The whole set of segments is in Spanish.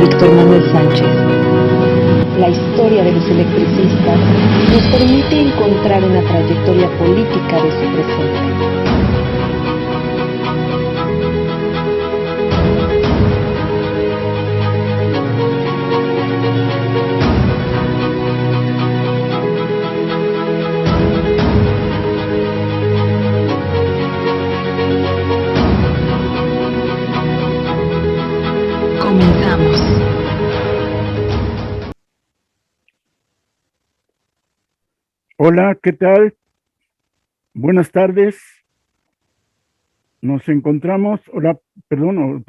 Víctor Manuel Sánchez. La historia de los electricistas nos permite encontrar una trayectoria política de su presente. Comenzamos. Hola, ¿qué tal? Buenas tardes. Nos encontramos, otra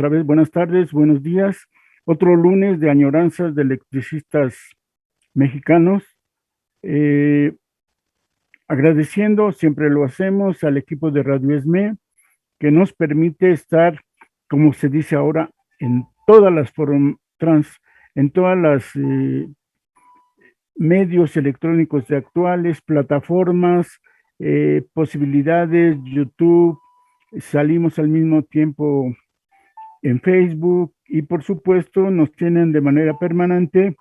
vez, buenas tardes, buenos días. Otro lunes de añoranzas de electricistas mexicanos. Agradeciendo, siempre lo hacemos, al equipo de Radio ESME, que nos permite estar, como se dice ahora, en todas las medios electrónicos de actuales, plataformas, posibilidades, YouTube, salimos al mismo tiempo en Facebook y por supuesto nos tienen de manera permanente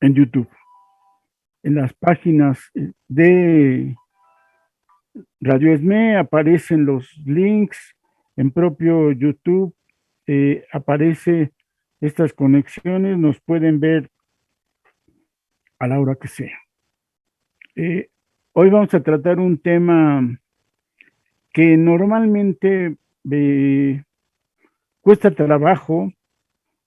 en YouTube. En las páginas de Radio ESME aparecen los links, en propio YouTube aparece estas conexiones, nos pueden ver a la hora que sea. Hoy vamos a tratar un tema que normalmente cuesta trabajo.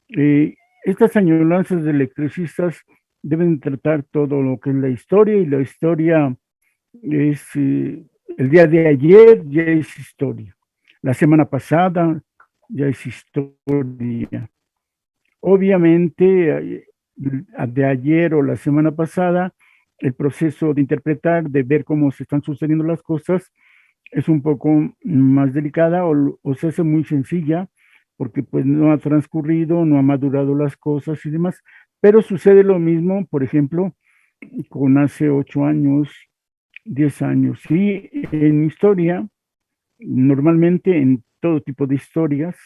Estas añoranzas de electricistas deben tratar todo lo que es la historia, y la historia es el día de ayer ya es historia. La semana pasada ya es historia. Obviamente, de ayer o la semana pasada, el proceso de interpretar, de ver cómo se están sucediendo las cosas, es un poco más delicada o se hace muy sencilla, porque pues no ha transcurrido, no ha madurado las cosas y demás. Pero sucede lo mismo, por ejemplo, con hace 8 años, 10 años. Y en historia, normalmente en todo tipo de historias,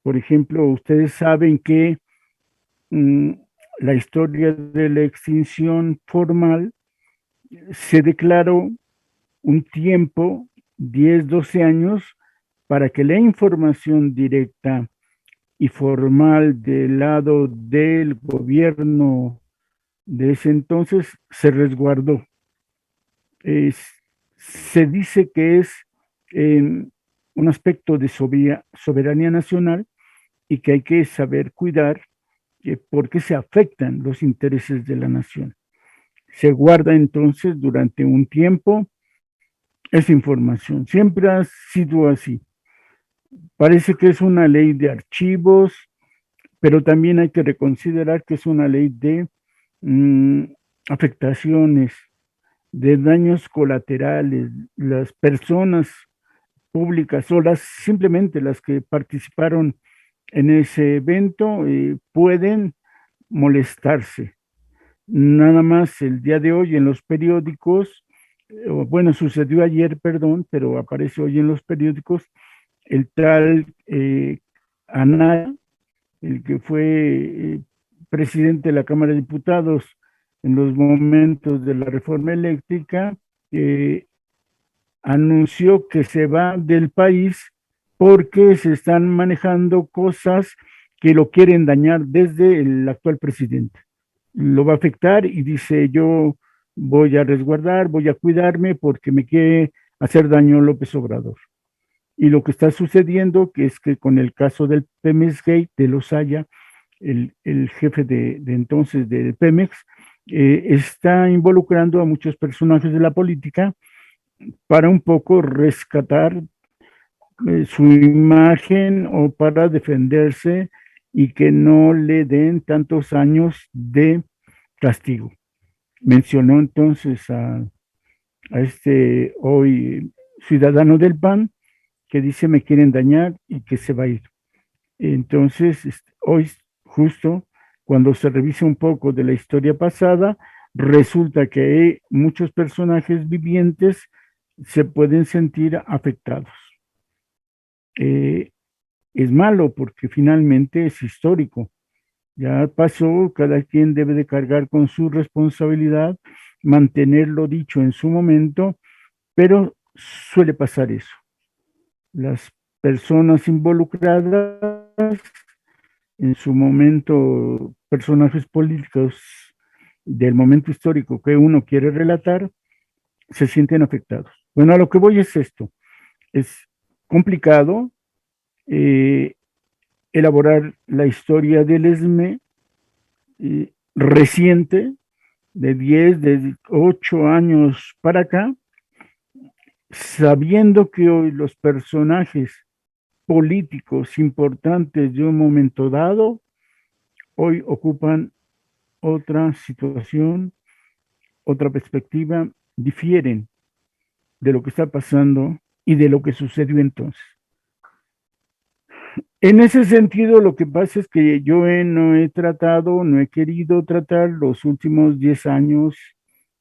por ejemplo, ustedes saben que la historia de la extinción formal se declaró un tiempo, 10, 12 años, para que la información directa y formal del lado del gobierno de ese entonces se resguardó. Se dice que es un aspecto de soberanía nacional y que hay que saber cuidar porque se afectan los intereses de la nación. Se guarda entonces durante un tiempo esa información. Siempre ha sido así. Parece que es una ley de archivos, pero también hay que reconsiderar que es una ley de afectaciones, de daños colaterales. Las personas públicas o simplemente las que participaron en ese evento pueden molestarse. Nada más el día de hoy en los periódicos, bueno, sucedió ayer, perdón, pero aparece hoy en los periódicos el tal Anaya, el que fue presidente de la Cámara de Diputados en los momentos de la reforma eléctrica, anunció que se va del país porque se están manejando cosas que lo quieren dañar desde el actual presidente. Lo va a afectar y dice: yo voy a resguardar, voy a cuidarme porque me quiere hacer daño López Obrador. Y lo que está sucediendo, que es que con el caso del Pemex Gate, de Lozaya, el jefe de entonces de Pemex, está involucrando a muchos personajes de la política para un poco rescatar su imagen o para defenderse y que no le den tantos años de castigo. Mencionó entonces a este hoy ciudadano del PAN que dice: me quieren dañar y que se va a ir. Entonces, hoy justo cuando se revisa un poco de la historia pasada, resulta que muchos personajes vivientes se pueden sentir afectados. es malo porque finalmente es histórico. Ya pasó, cada quien debe de cargar con su responsabilidad, mantener lo dicho en su momento, pero suele pasar eso. Las personas involucradas, en su momento, personajes políticos del momento histórico que uno quiere relatar, se sienten afectados. Bueno, a lo que voy es esto. Es complicado eh, elaborar la historia del ESME reciente, de 10, de 8 años para acá, sabiendo que hoy los personajes políticos importantes de un momento dado, hoy ocupan otra situación, otra perspectiva, difieren de lo que está pasando y de lo que sucedió entonces. En ese sentido, lo que pasa es que yo no he tratado, no he querido tratar los últimos 10 años,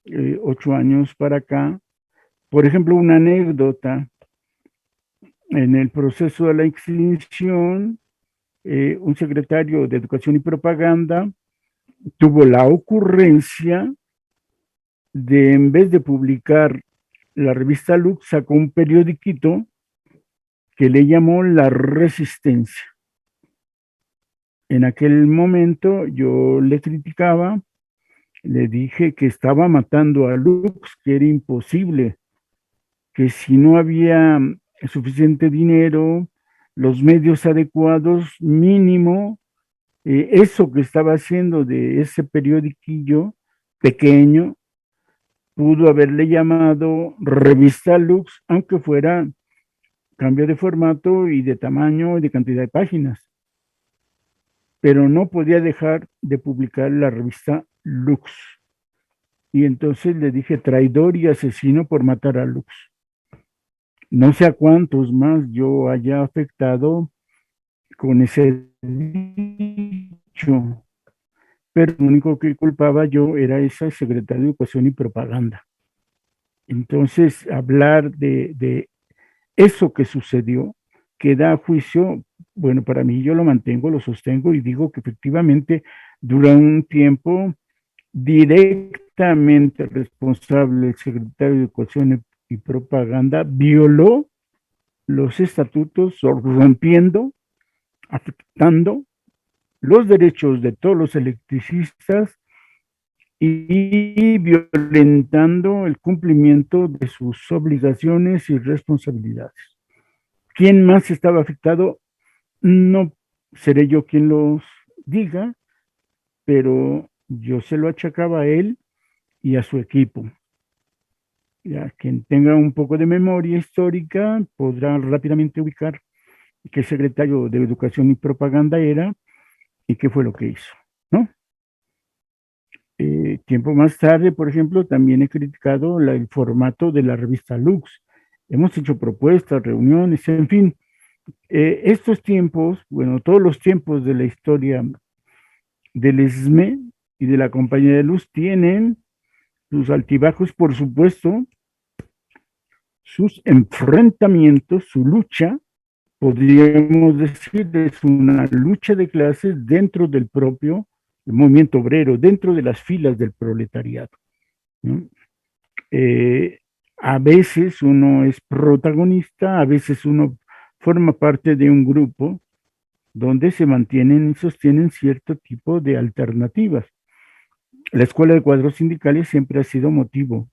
8 años para acá. Por ejemplo, una anécdota, en el proceso de la extinción, un secretario de Educación y Propaganda tuvo la ocurrencia de, en vez de publicar la revista Lux, sacó un periodiquito que le llamó La Resistencia. En aquel momento yo le criticaba, le dije que estaba matando a Lux, que era imposible, que si no había suficiente dinero, los medios adecuados, mínimo, eso que estaba haciendo de ese periodiquillo pequeño, pudo haberle llamado Revista Lux, aunque fuera cambio de formato y de tamaño y de cantidad de páginas, pero no podía dejar de publicar la revista Lux. Y entonces le dije traidor y asesino por matar a Lux. No sé a cuántos más yo haya afectado con ese dicho, pero lo único que culpaba yo era esa secretaria de Educación y Propaganda. Entonces, hablar de eso que sucedió, que da juicio, bueno, para mí yo lo mantengo, lo sostengo y digo que efectivamente dura un tiempo directamente responsable el secretario de Educación y Propaganda, violó los estatutos, rompiendo, afectando los derechos de todos los electricistas y violentando el cumplimiento de sus obligaciones y responsabilidades. ¿Quién más estaba afectado? No seré yo quien los diga, pero yo se lo achacaba a él y a su equipo. Ya, quien tenga un poco de memoria histórica podrá rápidamente ubicar qué secretario de Educación y Propaganda era y qué fue lo que hizo, ¿no? Tiempo más tarde, por ejemplo, también he criticado el formato de la revista Lux. Hemos hecho propuestas, reuniones, en fin. Estos tiempos, bueno, todos los tiempos de la historia del ESME y de la Compañía de Luz tienen sus altibajos, por supuesto, sus enfrentamientos, su lucha, podríamos decir, es una lucha de clases dentro del propio movimiento obrero, dentro de las filas del proletariado, ¿no? Eh, a veces uno es protagonista, a veces uno forma parte de un grupo donde se mantienen y sostienen cierto tipo de alternativas. La escuela de cuadros sindicales siempre ha sido motivo.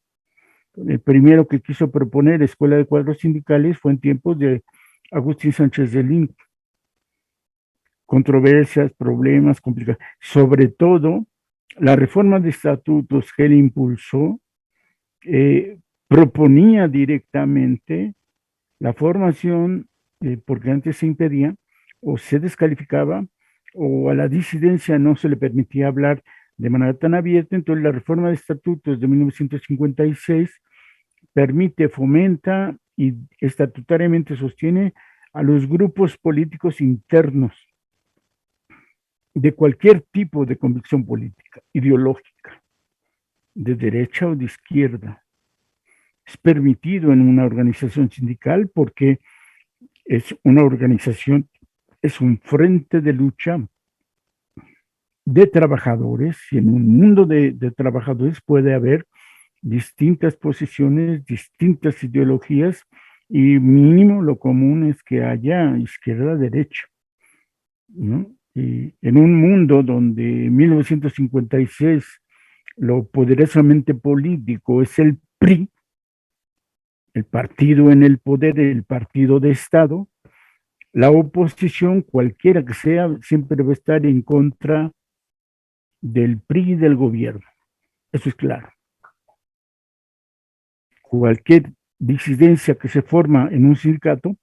El primero que quiso proponer escuela de cuadros sindicales fue en tiempos de Agustín Sánchez de Link. Controversias, problemas, complicaciones. Sobre todo, la reforma de estatutos que él impulsó proponía directamente la formación, porque antes se impedía o se descalificaba o a la disidencia no se le permitía hablar de manera tan abierta. Entonces la reforma de estatutos de 1956 permite, fomenta y estatutariamente sostiene a los grupos políticos internos de cualquier tipo de convicción política, ideológica, de derecha o de izquierda. Es permitido en una organización sindical porque es una organización es un frente de lucha de trabajadores, y en un mundo de trabajadores puede haber distintas posiciones, distintas ideologías, y mínimo lo común es que haya izquierda-derecha, ¿no? Y en un mundo donde en 1956 lo poderosamente político es el PRI, el partido en el poder, el partido de Estado, la oposición, cualquiera que sea, siempre va a estar en contra del PRI y del gobierno. Eso es claro. Cualquier disidencia que se forma en un sindicato,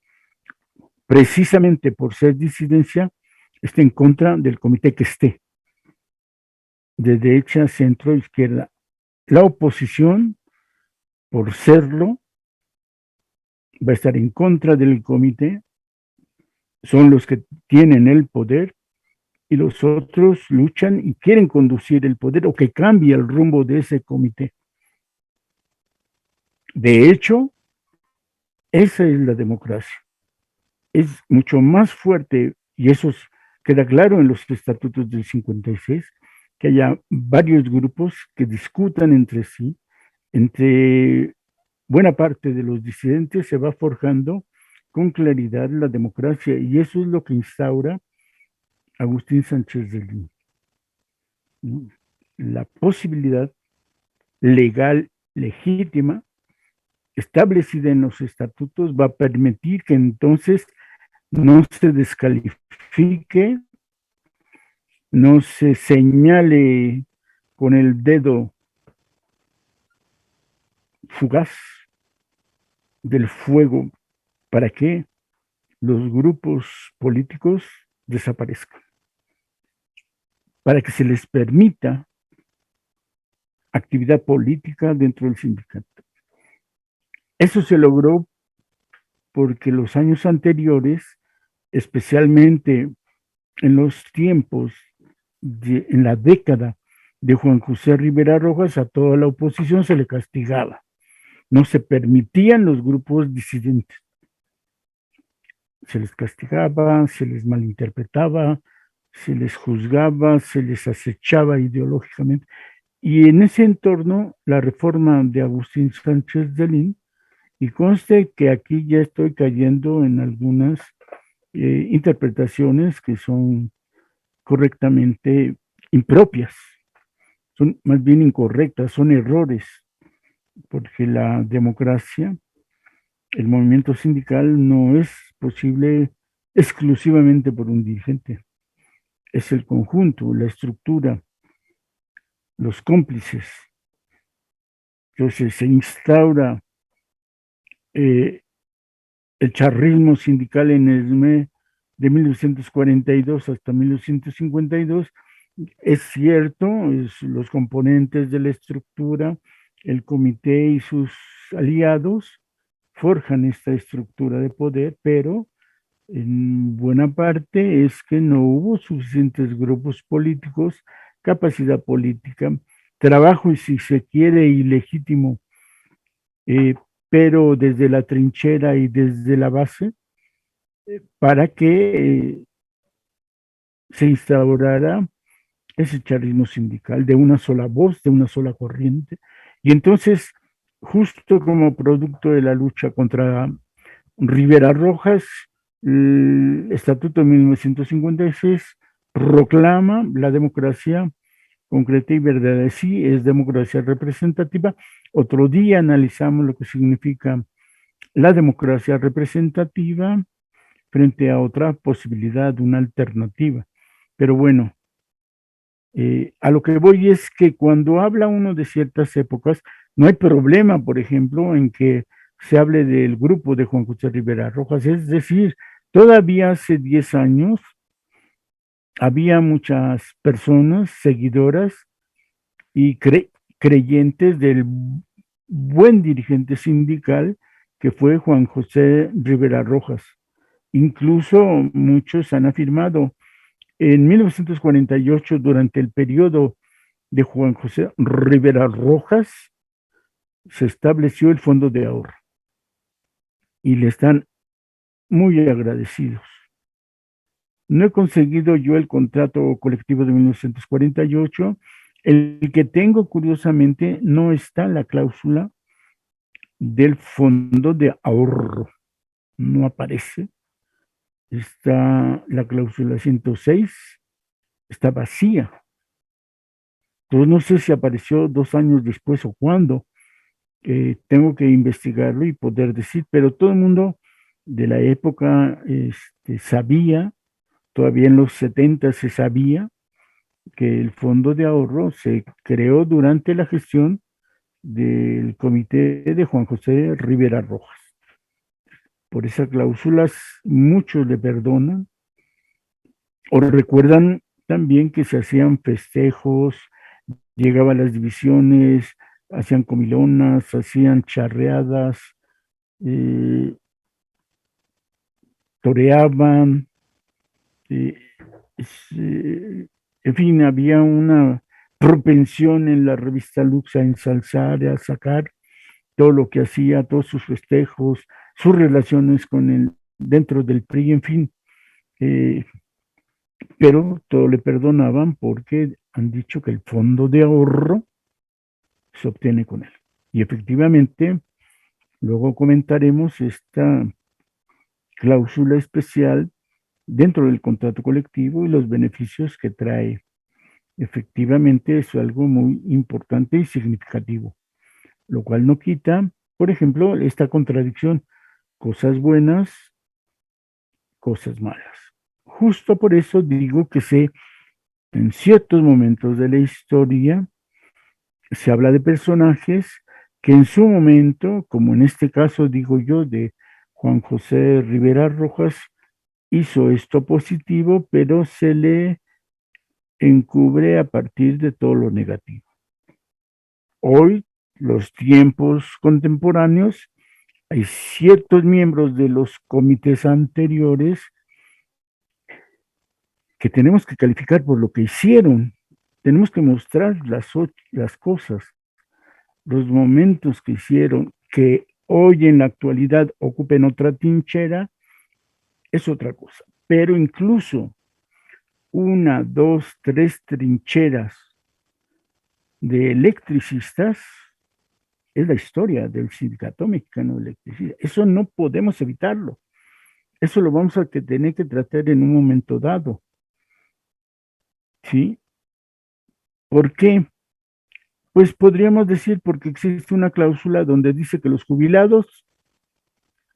precisamente por ser disidencia, está en contra del comité que esté, de derecha, centro, izquierda. La oposición, por serlo, va a estar en contra del comité, son los que tienen el poder, y los otros luchan y quieren conducir el poder o que cambie el rumbo de ese comité. De hecho, esa es la democracia. Es mucho más fuerte, y eso queda claro en los estatutos del 56, que haya varios grupos que discutan entre sí. Entre buena parte de los disidentes se va forjando con claridad la democracia, y eso es lo que instaura Agustín Sánchez de Lin, ¿no? La posibilidad legal, legítima, establecida en los estatutos, va a permitir que entonces no se descalifique, no se señale con el dedo fugaz del fuego para que los grupos políticos desaparezcan, para que se les permita actividad política dentro del sindicato. Eso se logró porque los años anteriores, especialmente en los tiempos, en la década de Juan José Rivera Rojas, a toda la oposición se le castigaba. No se permitían los grupos disidentes. Se les castigaba, se les malinterpretaba, se les juzgaba, se les acechaba ideológicamente. Y en ese entorno, la reforma de Agustín Sánchez de Lin, y conste que aquí ya estoy cayendo en algunas interpretaciones que son correctamente impropias, son más bien incorrectas, son errores, porque la democracia, el movimiento sindical no es posible exclusivamente por un dirigente, es el conjunto, la estructura, los cómplices. Entonces se instaura eh, el charrismo sindical en el mes de 1942 hasta 1952. Es cierto, los componentes de la estructura, el comité y sus aliados forjan esta estructura de poder, pero en buena parte es que no hubo suficientes grupos políticos, capacidad política, trabajo, y si se quiere, ilegítimo, eh, pero desde la trinchera y desde la base, para que se instaurara ese charismo sindical de una sola voz, de una sola corriente. Y entonces, justo como producto de la lucha contra Rivera Rojas, el Estatuto de 1956 proclama la democracia concreta y verdadera. Sí, es democracia representativa. Otro día analizamos lo que significa la democracia representativa frente a otra posibilidad, una alternativa. Pero bueno, a lo que voy es que cuando habla uno de ciertas épocas, no hay problema, por ejemplo, en que se hable del grupo de Juan José Rivera Rojas. Es decir, todavía hace 10 años había muchas personas seguidoras y creyentes del buen dirigente sindical que fue Juan José Rivera Rojas. Incluso muchos han afirmado, en 1948, durante el periodo de Juan José Rivera Rojas, se estableció el fondo de ahorro y le están muy agradecidos. No he conseguido yo el contrato colectivo de 1948. El que tengo, curiosamente, no está la cláusula del fondo de ahorro. No aparece. Está la cláusula 106, está vacía. Entonces no sé si apareció 2 años después o cuándo. Tengo que investigarlo y poder decir, pero todo el mundo de la época sabía, todavía en los 70 se sabía que el fondo de ahorro se creó durante la gestión del comité de Juan José Rivera Rojas. Por esas cláusulas muchos le perdonan o recuerdan también que se hacían festejos, llegaban las divisiones, hacían comilonas, hacían charreadas, eh, toreaban, eh, en fin, había una propensión en la revista Lux a ensalzar, a sacar todo lo que hacía, todos sus festejos, sus relaciones con el, dentro del PRI, en fin, eh, pero todo le perdonaban porque han dicho que el fondo de ahorro se obtiene con él. Y efectivamente, luego comentaremos esta cláusula especial dentro del contrato colectivo y los beneficios que trae. Efectivamente, es algo muy importante y significativo, lo cual no quita, por ejemplo, esta contradicción, cosas buenas, cosas malas. Justo por eso digo que en ciertos momentos de la historia se habla de personajes que en su momento, como en este caso digo yo de Juan José Rivera Rojas, hizo esto positivo, pero se le encubre a partir de todo lo negativo. Hoy, los tiempos contemporáneos, hay ciertos miembros de los comités anteriores que tenemos que calificar por lo que hicieron. Tenemos que mostrar las cosas, los momentos que hicieron, que hoy en la actualidad ocupen otra trinchera, es otra cosa. Pero incluso una, dos, tres trincheras de electricistas es la historia del Sindicato Mexicano de Electricidad. Eso no podemos evitarlo. Eso lo vamos a tener que tratar en un momento dado. ¿Sí? ¿Por qué? Pues podríamos decir porque existe una cláusula donde dice que los jubilados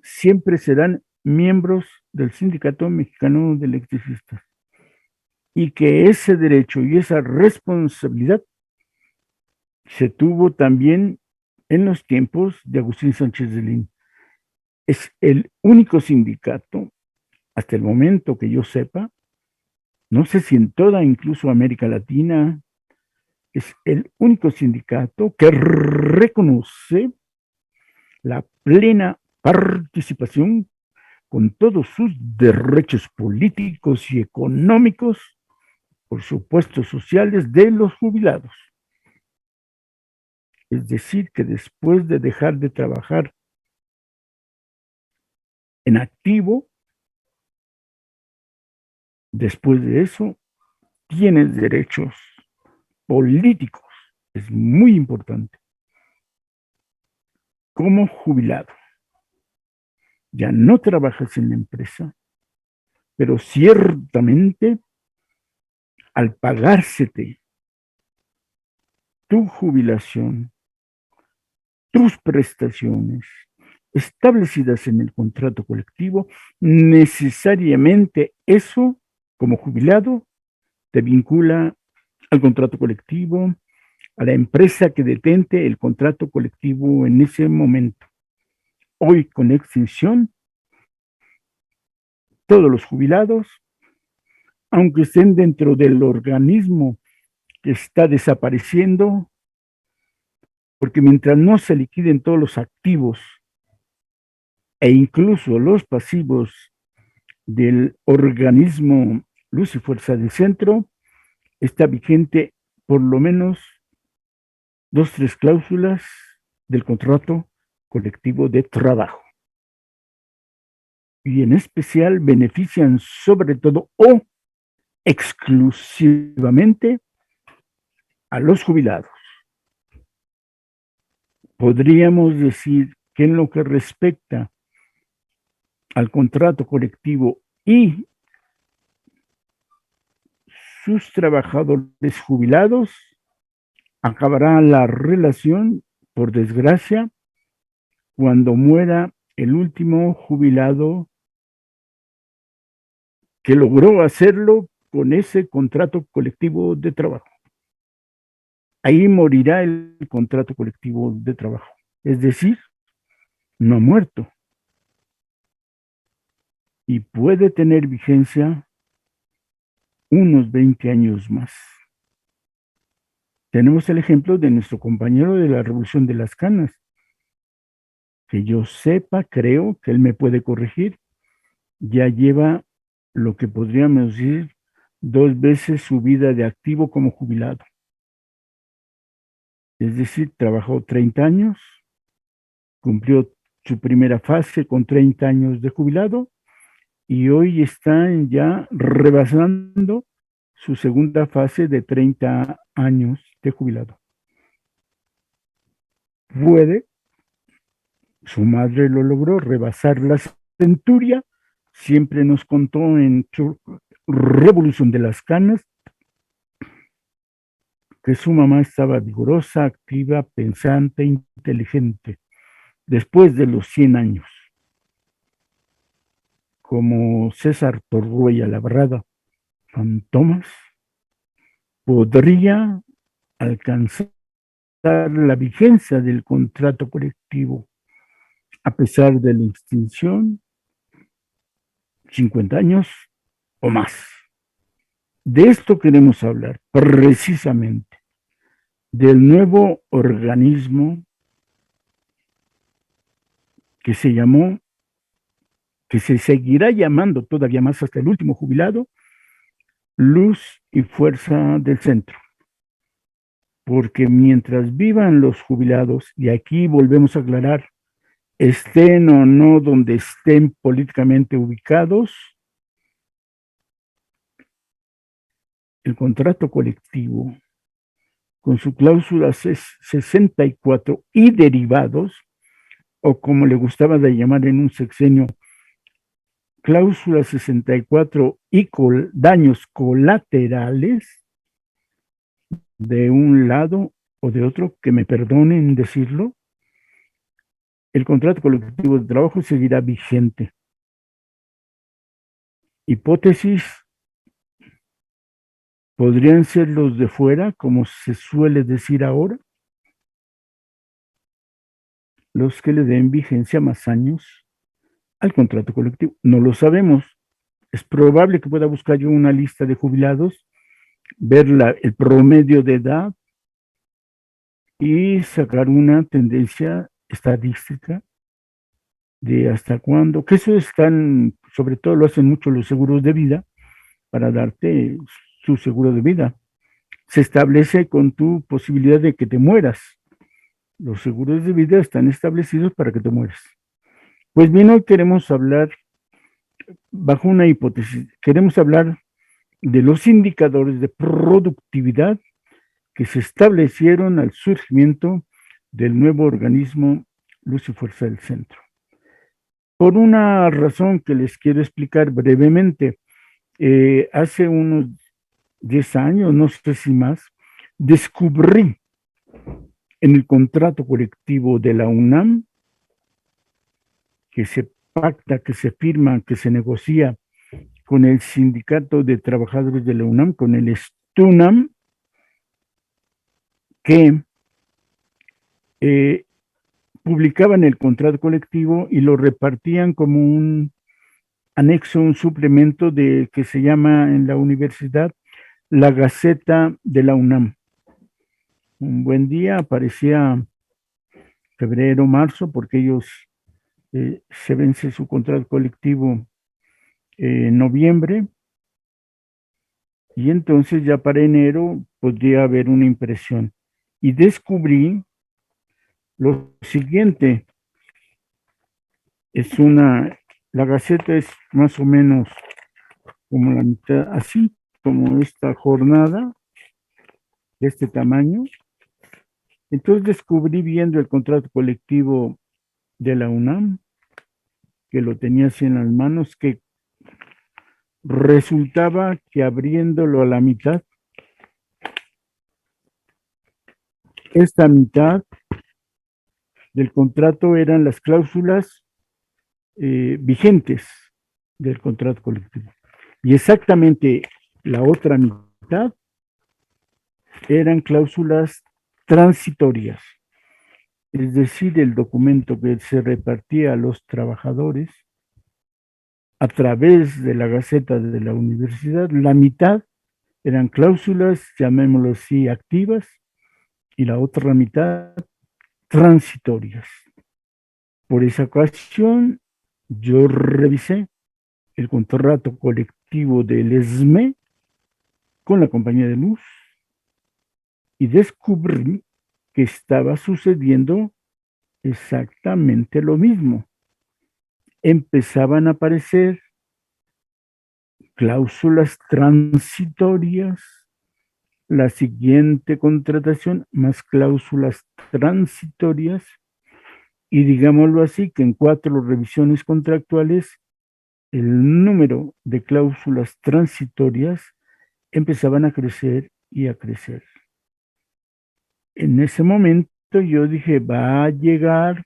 siempre serán miembros del Sindicato Mexicano de Electricistas y que ese derecho y esa responsabilidad se tuvo también en los tiempos de Agustín Sánchez de Lin. Es el único sindicato, hasta el momento que yo sepa, no sé si en toda incluso América Latina, es el único sindicato que reconoce la plena participación con todos sus derechos políticos y económicos, por supuesto sociales, de los jubilados. Es decir, que después de dejar de trabajar en activo, después de eso, tienes derechos políticos. Es muy importante. Como jubilado, ya no trabajas en la empresa, pero ciertamente al pagársete tu jubilación, tus prestaciones establecidas en el contrato colectivo, necesariamente eso, como jubilado, te vincula al contrato colectivo, a la empresa que detente el contrato colectivo en ese momento. Hoy, con extinción, todos los jubilados, aunque estén dentro del organismo que está desapareciendo, porque mientras no se liquiden todos los activos e incluso los pasivos del organismo Luz y Fuerza del Centro, está vigente por lo menos dos, tres cláusulas del contrato colectivo de trabajo. y en especial benefician sobre todo o exclusivamente a los jubilados. Podríamos decir que en lo que respecta al contrato colectivo y sus trabajadores jubilados, acabará la relación, por desgracia, cuando muera el último jubilado que logró hacerlo con ese contrato colectivo de trabajo. Ahí morirá el contrato colectivo de trabajo. Es decir, no ha muerto y puede tener vigencia unos 20 años más. Tenemos el ejemplo de nuestro compañero de la Revolución de las Canas, que yo sepa, creo que él me puede corregir, ya lleva lo que podríamos decir 2 veces su vida de activo como jubilado. Es decir, trabajó 30 años, cumplió su primera fase con 30 años de jubilado y hoy está ya rebasando su segunda fase de 30 años de jubilado. Puede, su madre lo logró, rebasar la centuria, siempre nos contó en su Revolución de las Canas que su mamá estaba vigorosa, activa, pensante, inteligente, después de los 100 años, como César Torruella Labrada, Fantomas, podría alcanzar la vigencia del contrato colectivo a pesar de la extinción, 50 años o más. De esto queremos hablar precisamente, del nuevo organismo que se llamó, que se seguirá llamando todavía más hasta el último jubilado, Luz y Fuerza del Centro. Porque mientras vivan los jubilados, y aquí volvemos a aclarar, estén o no donde estén políticamente ubicados, el contrato colectivo, con su cláusula 64 y derivados, o como le gustaba de llamar en un sexenio, cláusula 64 y daños colaterales, de un lado o de otro, que me perdonen decirlo, el contrato colectivo de trabajo seguirá vigente. Hipótesis podrían ser los de fuera, como se suele decir ahora, los que le den vigencia más años al contrato colectivo. No lo sabemos. Es probable que pueda buscar yo una lista de jubilados, ver el promedio de edad y sacar una tendencia estadística de hasta cuándo, que eso están, sobre todo lo hacen mucho los seguros de vida, para darte su seguro de vida. Se establece con tu posibilidad de que te mueras. Los seguros de vida están establecidos para que te mueras. Pues bien, hoy queremos hablar, bajo una hipótesis, queremos hablar de los indicadores de productividad que se establecieron al surgimiento del nuevo organismo Luz y Fuerza del Centro. Por una razón que les quiero explicar brevemente, hace unos 10 años, no sé si más, descubrí en el contrato colectivo de la UNAM, que se pacta, que se firma, que se negocia con el Sindicato de Trabajadores de la UNAM, con el STUNAM, que publicaban el contrato colectivo y lo repartían como un anexo, un suplemento de que se llama en la universidad la Gaceta de la UNAM. Un buen día aparecía febrero, marzo, porque ellos se vence su contrato colectivo en noviembre, y entonces ya para enero podría haber una impresión. Y descubrí lo siguiente, es una La Gaceta es más o menos como la mitad, así como esta jornada, de este tamaño. Entonces descubrí viendo el contrato colectivo de la UNAM, que lo tenía así en las manos, que resultaba que abriéndolo a la mitad, esta mitad del contrato eran las cláusulas vigentes del contrato colectivo. Y exactamente la otra mitad eran cláusulas transitorias, es decir, el documento que se repartía a los trabajadores a través de la Gaceta de la universidad, la mitad eran cláusulas, llamémoslo así, activas, y la otra mitad transitorias. Por esa ocasión, yo revisé el contrato colectivo del ESME con la compañía de luz y descubrí que estaba sucediendo exactamente lo mismo. Empezaban a aparecer cláusulas transitorias, la siguiente contratación más cláusulas transitorias, y digámoslo así, que en 4 revisiones contractuales el número de cláusulas transitorias empezaban a crecer y a crecer. En ese momento yo dije, va a llegar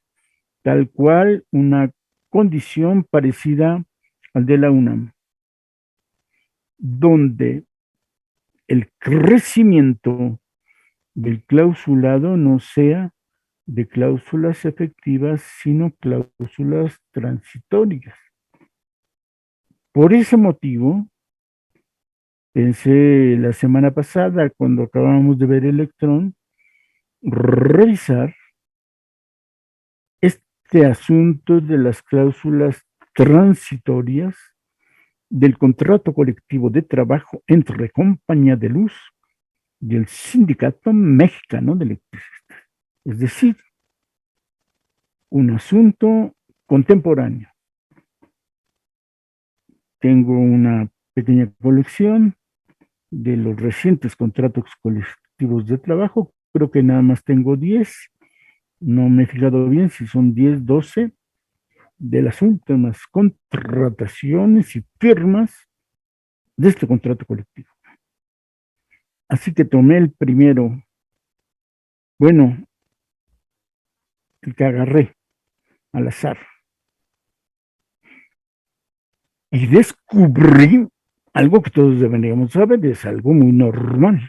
tal cual una condición parecida al de la UNAM, donde el crecimiento del clausulado no sea de cláusulas efectivas, sino cláusulas transitorias. Por ese motivo, pensé la semana pasada, cuando acabamos de ver Electrón, revisar este asunto de las cláusulas transitorias del contrato colectivo de trabajo entre Compañía de Luz y el Sindicato Mexicano de Electricistas. Es decir, un asunto contemporáneo. Tengo una pequeña colección de los recientes contratos colectivos de trabajo. Creo que nada más tengo 10. No me he fijado bien si son 10, 12 de las últimas contrataciones y firmas de este contrato colectivo. Así que tomé el primero, bueno, el que agarré al azar, y descubrí algo que todos deberíamos saber, es algo muy normal.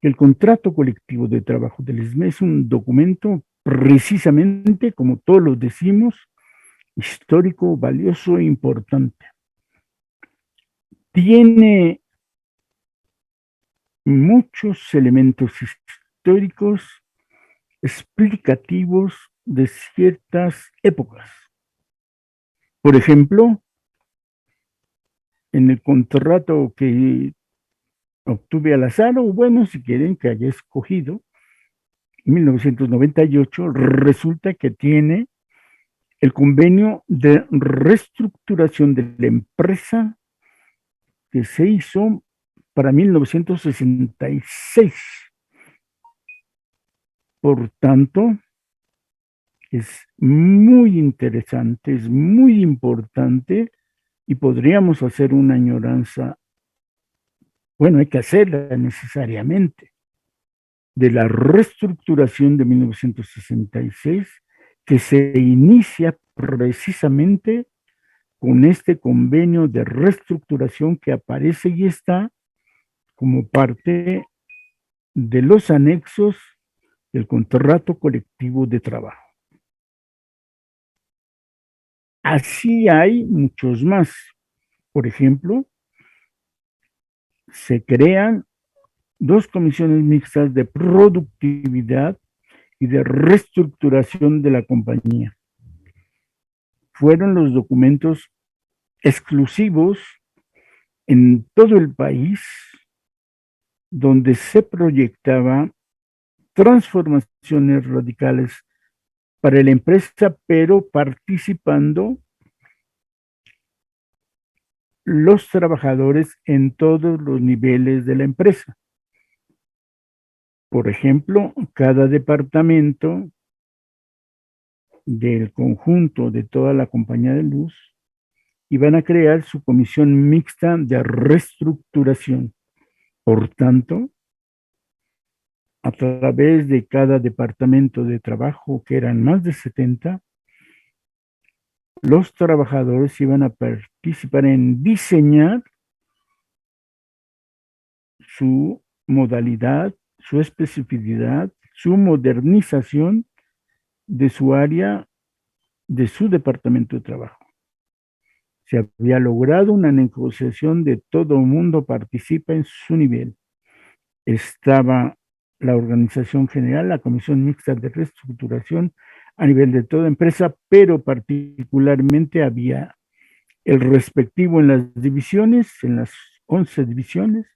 El contrato colectivo de trabajo del ESME es un documento precisamente, como todos lo decimos, histórico, valioso e importante. Tiene muchos elementos históricos explicativos de ciertas épocas. Por ejemplo, en el contrato que obtuve al azar, o bueno, si quieren que haya escogido, 1998, resulta que tiene el convenio de reestructuración de la empresa que se hizo para 1966. Por tanto, es muy interesante, es muy importante y podríamos hacer una añoranza, bueno, hay que hacerla necesariamente, de la reestructuración de 1966 que se inicia precisamente con este convenio de reestructuración que aparece y está como parte de los anexos del contrato colectivo de trabajo. Así hay muchos más. Por ejemplo, se crean 2 comisiones mixtas de productividad y de reestructuración de la compañía. Fueron los documentos exclusivos en todo el país donde se proyectaba transformaciones radicales para la empresa, pero participando los trabajadores en todos los niveles de la empresa. Por ejemplo, cada departamento del conjunto de toda la compañía de luz iban a crear su comisión mixta de reestructuración. Por tanto, a través de cada departamento de trabajo, que eran más de 70, los trabajadores iban a participar en diseñar su modalidad, su especificidad, su modernización de su área, de su departamento de trabajo. Se había logrado una negociación de todo el mundo participa en su nivel. Estaba la organización general, la comisión mixta de reestructuración a nivel de toda empresa, pero particularmente había el respectivo en las divisiones, en las 11 divisiones,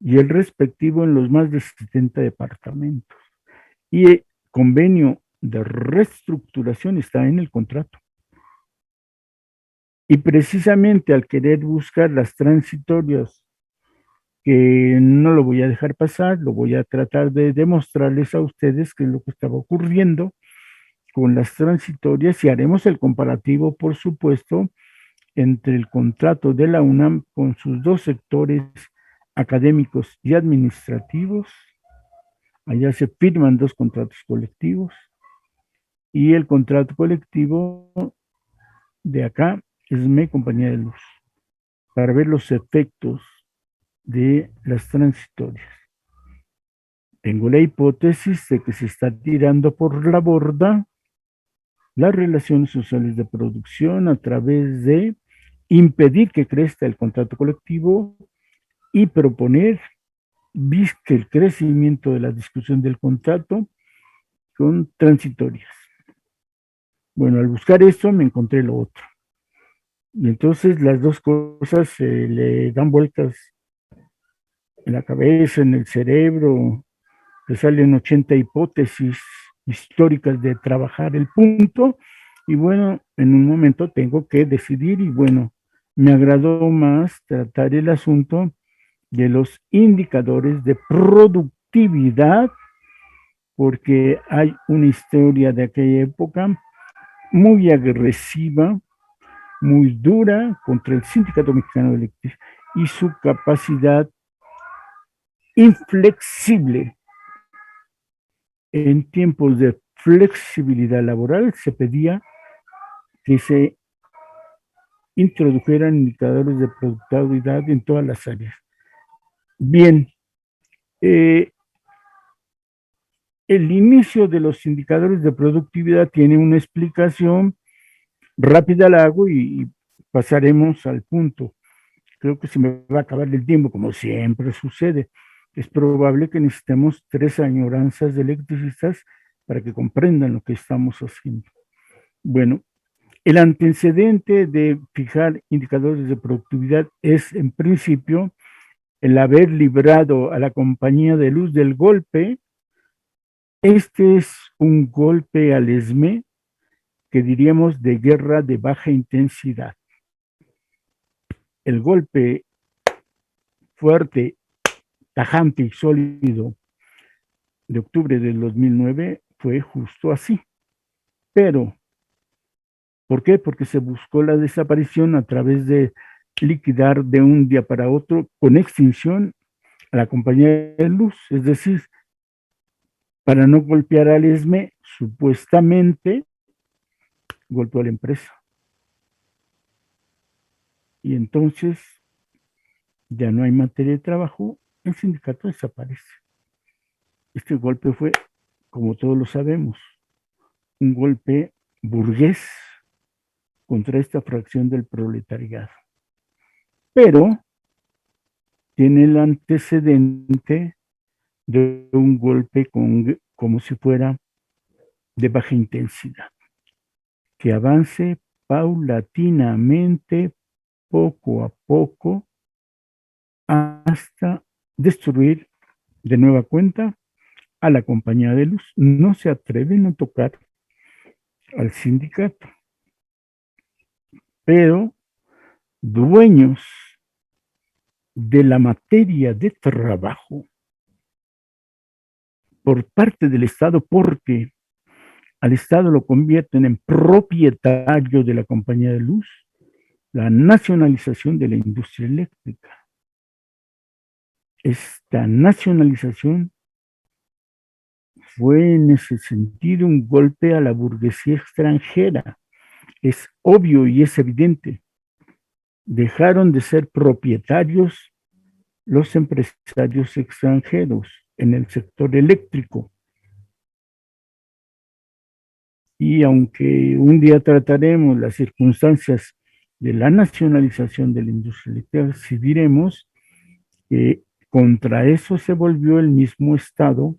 y el respectivo en los más de 70 departamentos. Y el convenio de reestructuración está en el contrato. Y precisamente al querer buscar las transitorias, que no lo voy a dejar pasar, lo voy a tratar de demostrarles a ustedes qué es lo que estaba ocurriendo con las transitorias y haremos el comparativo, por supuesto, entre el contrato de la UNAM con sus dos sectores académicos y administrativos. Allá se firman dos contratos colectivos y el contrato colectivo de acá es mi compañía de luz, para ver los efectos de las transitorias. Tengo la hipótesis de que se está tirando por la borda las relaciones sociales de producción a través de impedir que crezca el contrato colectivo y proponer que el crecimiento de la discusión del contrato con transitorias. Bueno, al buscar esto me encontré lo otro. Y entonces las dos cosas se le dan vueltas en la cabeza, en el cerebro, le salen 80 hipótesis históricas de trabajar el punto y bueno, en un momento tengo que decidir y bueno, me agradó más tratar el asunto de los indicadores de productividad porque hay una historia de aquella época muy agresiva, muy dura contra el Sindicato Mexicano de Electricidad y su capacidad inflexible. En tiempos de flexibilidad laboral se pedía que se introdujeran indicadores de productividad en todas las áreas. Bien, eh, el inicio de los indicadores de productividad tiene una explicación rápida, la hago y pasaremos al punto. Creo que se me va a acabar el tiempo, como siempre sucede. Es probable que necesitemos 3 añoranzas de electricistas para que comprendan lo que estamos haciendo. Bueno, el antecedente de fijar indicadores de productividad es, en principio, el haber librado a la compañía de luz del golpe. Este es un golpe al ESME que diríamos de guerra de baja intensidad. El golpe fuerte, tajante y sólido de octubre del 2009 fue justo así. Pero, ¿por qué? Porque se buscó la desaparición a través de liquidar de un día para otro con extinción a la compañía de luz, es decir, para no golpear al ESME, supuestamente golpeó a la empresa. Y entonces ya no hay materia de trabajo, el sindicato desaparece. Este golpe fue, como todos lo sabemos, un golpe burgués contra esta fracción del proletariado. Pero tiene el antecedente de un golpe como si fuera de baja intensidad, que avance paulatinamente, poco a poco, hasta destruir de nueva cuenta a la compañía de luz. No se atreven a tocar al sindicato, pero dueños de la materia de trabajo por parte del Estado, porque al Estado lo convierten en propietario de la compañía de luz, la nacionalización de la industria eléctrica. Esta nacionalización fue en ese sentido un golpe a la burguesía extranjera. Es obvio y es evidente. Dejaron de ser propietarios los empresarios extranjeros en el sector eléctrico. Y aunque un día trataremos las circunstancias de la nacionalización de la industria eléctrica, sí diremos que contra eso se volvió el mismo Estado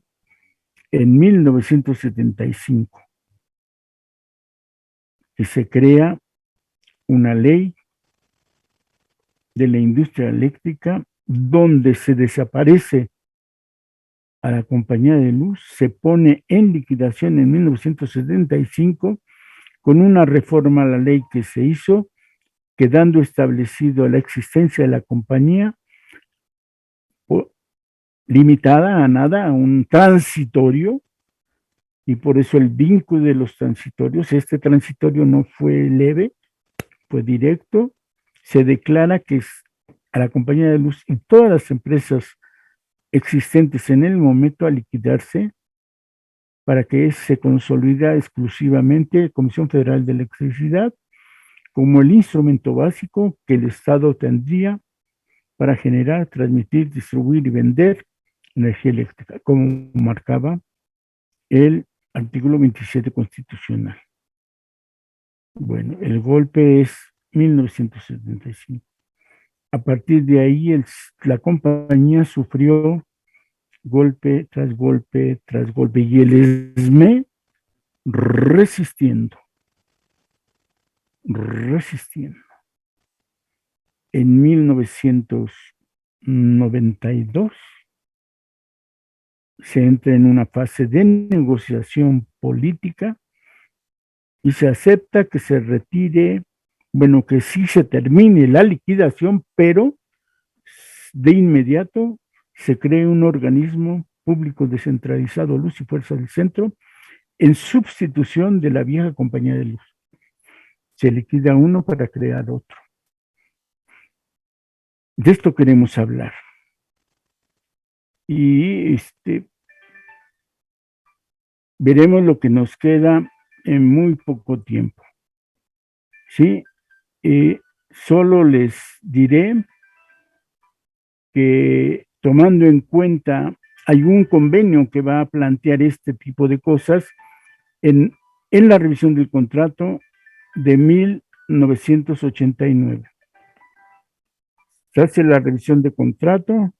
en 1975, que se crea una ley de la industria eléctrica donde se desaparece a la compañía de luz, se pone en liquidación en 1975 con una reforma a la ley que se hizo, quedando establecido la existencia de la compañía limitada a nada, a un transitorio, y por eso el vínculo de los transitorios. Este transitorio no fue leve, fue directo. Se declara que a la compañía de luz y todas las empresas existentes en el momento a liquidarse para que se consolida exclusivamente Comisión Federal de Electricidad como el instrumento básico que el Estado tendría para generar, transmitir, distribuir y vender energía eléctrica, como marcaba el artículo 27 constitucional. Bueno, el golpe es 1975. A partir de ahí, la compañía sufrió golpe tras golpe tras golpe, y el ESME resistiendo. En 1992 se entra en una fase de negociación política y se acepta que se retire, bueno, que sí se termine la liquidación, pero de inmediato se cree un organismo público descentralizado, Luz y Fuerza del Centro, en sustitución de la vieja compañía de luz. Se liquida uno para crear otro. De esto queremos hablar. Y veremos lo que nos queda en muy poco tiempo. ¿Sí? Solo les diré que tomando en cuenta, hay un convenio que va a plantear este tipo de cosas en la revisión del contrato de 1989. Se hace la revisión de contrato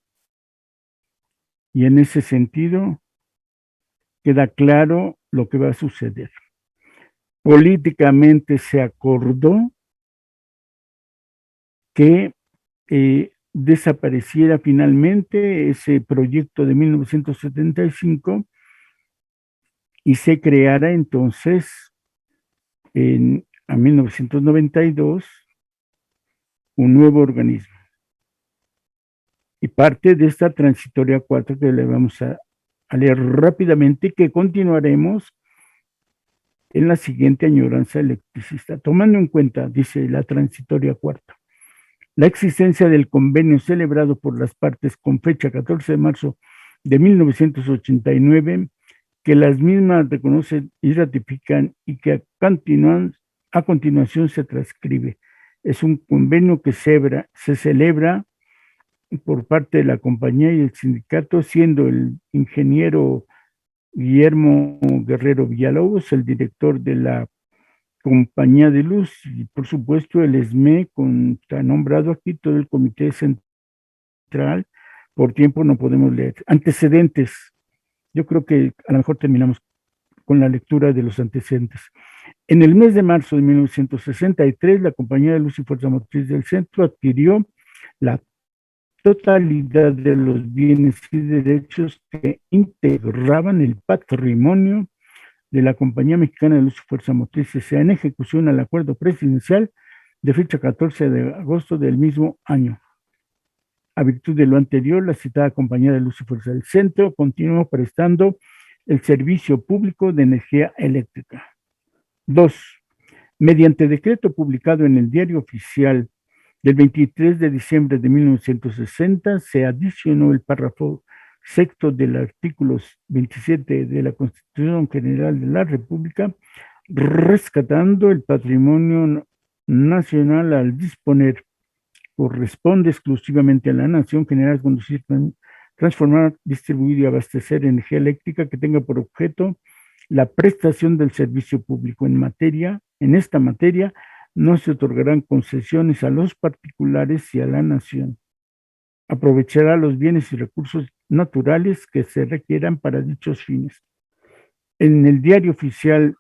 y en ese sentido queda claro lo que va a suceder. Políticamente se acordó que desapareciera finalmente ese proyecto de 1975 y se creara entonces a 1992 un nuevo organismo. Y parte de esta transitoria 4 que le vamos a leer rápidamente, que continuaremos en la siguiente añoranza electricista, tomando en cuenta, dice la transitoria 4, la existencia del convenio celebrado por las partes con fecha 14 de marzo de 1989, que las mismas reconocen y ratifican y que a continuación se transcribe. Es un convenio que se celebra por parte de la compañía y el sindicato, siendo el ingeniero Guillermo Guerrero Villalobos el director de la compañía de luz, y por supuesto el ESME, está nombrado aquí todo el comité central. Por tiempo no podemos leer. Antecedentes. Yo creo que a lo mejor terminamos con la lectura de los antecedentes. En el mes de marzo de 1963, la Compañía de Luz y Fuerza Motriz del Centro adquirió la totalidad de los bienes y derechos que integraban el patrimonio de la Compañía Mexicana de Luz y Fuerza Motriz, sea en ejecución al acuerdo presidencial de fecha 14 de agosto del mismo año. A virtud de lo anterior, la citada Compañía de Luz y Fuerza del Centro continuó prestando el servicio público de energía eléctrica. 2. Mediante decreto publicado en el Diario Oficial del 23 de diciembre de 1960, se adicionó el párrafo sexto del artículo 27 de la Constitución General de la República, rescatando el patrimonio nacional al disponer: corresponde exclusivamente a la nación generar, conducir, transformar, distribuir y abastecer energía eléctrica que tenga por objeto la prestación del servicio público. En esta materia no se otorgarán concesiones a los particulares y a la nación. Aprovechará los bienes y recursos naturales que se requieran para dichos fines. En el Diario Oficial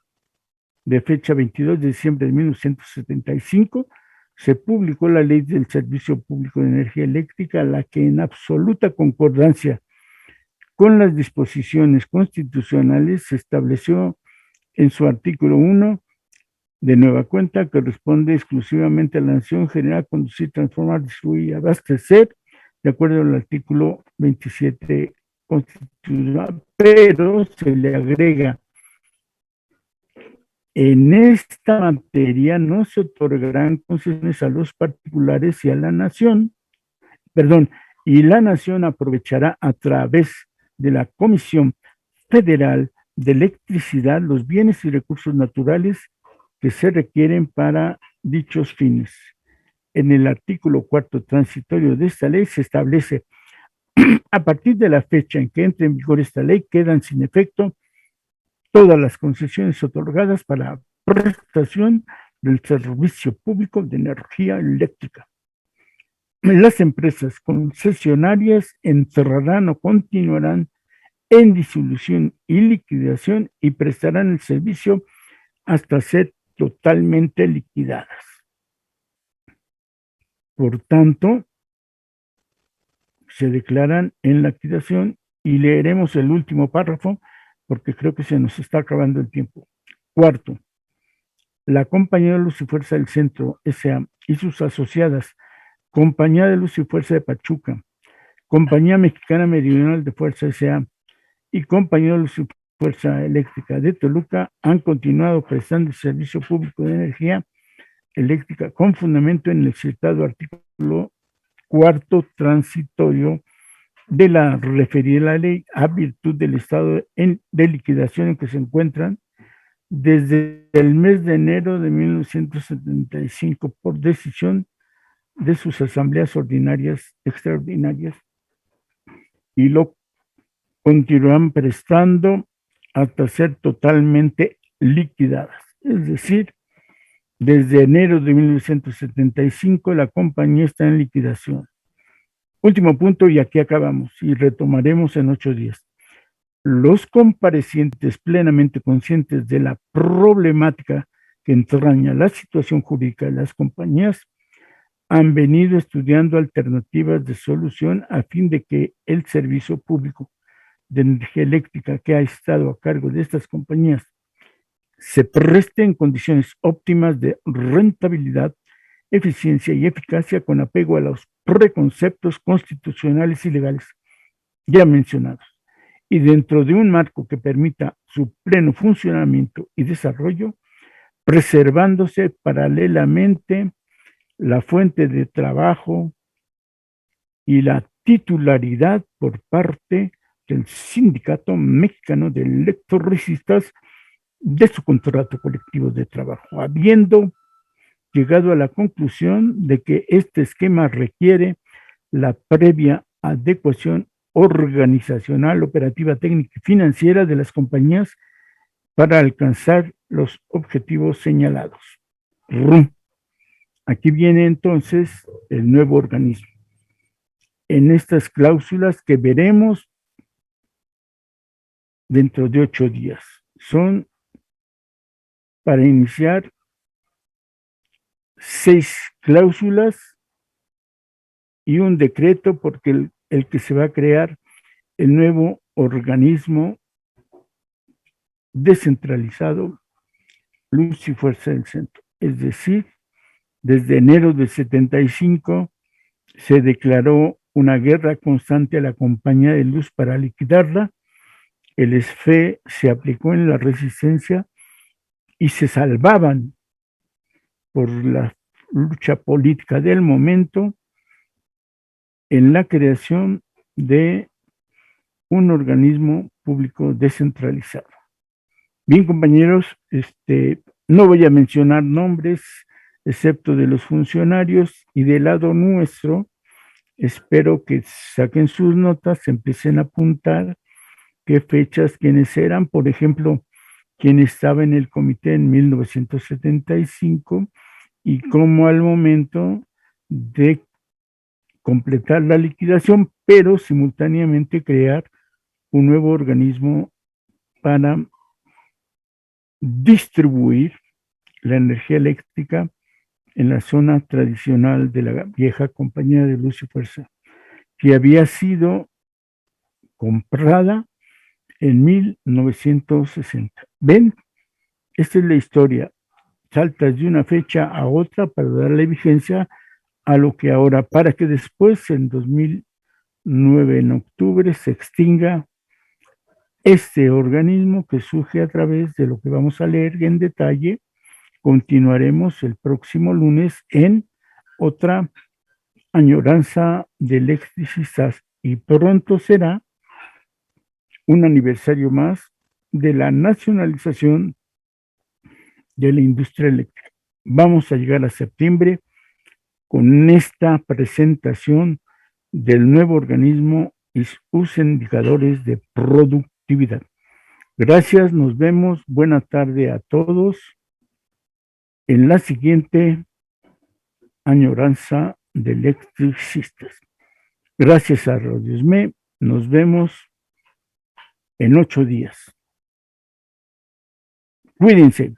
de fecha 22 de diciembre de 1975, se publicó la Ley del Servicio Público de Energía Eléctrica, la que en absoluta concordancia con las disposiciones constitucionales se estableció en su artículo 1, de nueva cuenta, que responde exclusivamente a la nación generar, conducir, transformar, distribuir y abastecer, de acuerdo al artículo 27 constitucional, pero se le agrega: en esta materia no se otorgarán concesiones a los particulares y a la nación, y la nación aprovechará a través de la Comisión Federal de Electricidad los bienes y recursos naturales que se requieren para dichos fines. En el artículo 4 transitorio de esta ley se establece: a partir de la fecha en que entre en vigor esta ley, quedan sin efecto todas las concesiones otorgadas para prestación del servicio público de energía eléctrica. Las empresas concesionarias encerrarán o continuarán en disolución y liquidación y prestarán el servicio hasta ser totalmente liquidadas. Por tanto, se declaran en liquidación, y leeremos el último párrafo porque creo que se nos está acabando el tiempo. 4. La Compañía de Luz y Fuerza del Centro S.A. y sus asociadas, Compañía de Luz y Fuerza de Pachuca, Compañía Mexicana Meridional de Fuerza S.A. y Compañía de Luz y Fuerza Eléctrica de Toluca, han continuado prestando el servicio público de energía eléctrica con fundamento en el citado artículo 4 transitorio de la referida ley, a virtud del estado de liquidación en que se encuentran desde el mes de enero de 1975, por decisión de sus asambleas ordinarias extraordinarias, y lo continuarán prestando hasta ser totalmente liquidadas. Es decir, desde enero de 1975 la compañía está en liquidación. Último punto, y aquí acabamos, y retomaremos en 8 días. Los comparecientes plenamente conscientes de la problemática que entraña la situación jurídica de las compañías han venido estudiando alternativas de solución a fin de que el servicio público de energía eléctrica que ha estado a cargo de estas compañías se preste en condiciones óptimas de rentabilidad, eficiencia y eficacia, con apego a los preconceptos constitucionales y legales ya mencionados, y dentro de un marco que permita su pleno funcionamiento y desarrollo, preservándose paralelamente la fuente de trabajo y la titularidad por parte del Sindicato Mexicano de Electricistas de su contrato colectivo de trabajo, habiendo llegado a la conclusión de que este esquema requiere la previa adecuación organizacional, operativa, técnica y financiera de las compañías para alcanzar los objetivos señalados. Aquí viene entonces el nuevo organismo. En estas cláusulas que veremos dentro de 8 días, son, para iniciar, 6 cláusulas y un decreto, porque el que se va a crear el nuevo organismo descentralizado Luz y Fuerza del Centro, es decir, Desde enero del 75 se declaró una guerra constante a la Compañía de Luz para liquidarla. El SFE se aplicó en la resistencia y se salvaban por la lucha política del momento en la creación de un organismo público descentralizado. Bien, compañeros, no voy a mencionar nombres, excepto de los funcionarios, y del lado nuestro, espero que saquen sus notas, empiecen a apuntar qué fechas, quiénes eran, por ejemplo, quién estaba en el comité en 1975 y cómo al momento de completar la liquidación, pero simultáneamente crear un nuevo organismo para distribuir la energía eléctrica en la zona tradicional de la vieja Compañía de Luz y Fuerza, que había sido comprada en 1960. ¿Ven? Esta es la historia. Saltas de una fecha a otra para darle vigencia a lo que ahora, para que después, en 2009, en octubre, se extinga este organismo que surge a través de lo que vamos a leer en detalle. Continuaremos el próximo lunes en otra añoranza de electricistas y pronto será un aniversario más de la nacionalización de la industria eléctrica. Vamos a llegar a septiembre con esta presentación del nuevo organismo y sus indicadores de productividad. Gracias, nos vemos. Buena tarde a todos en la siguiente añoranza de electricistas. Gracias a Radio SME. Nos vemos en 8 días. Cuídense.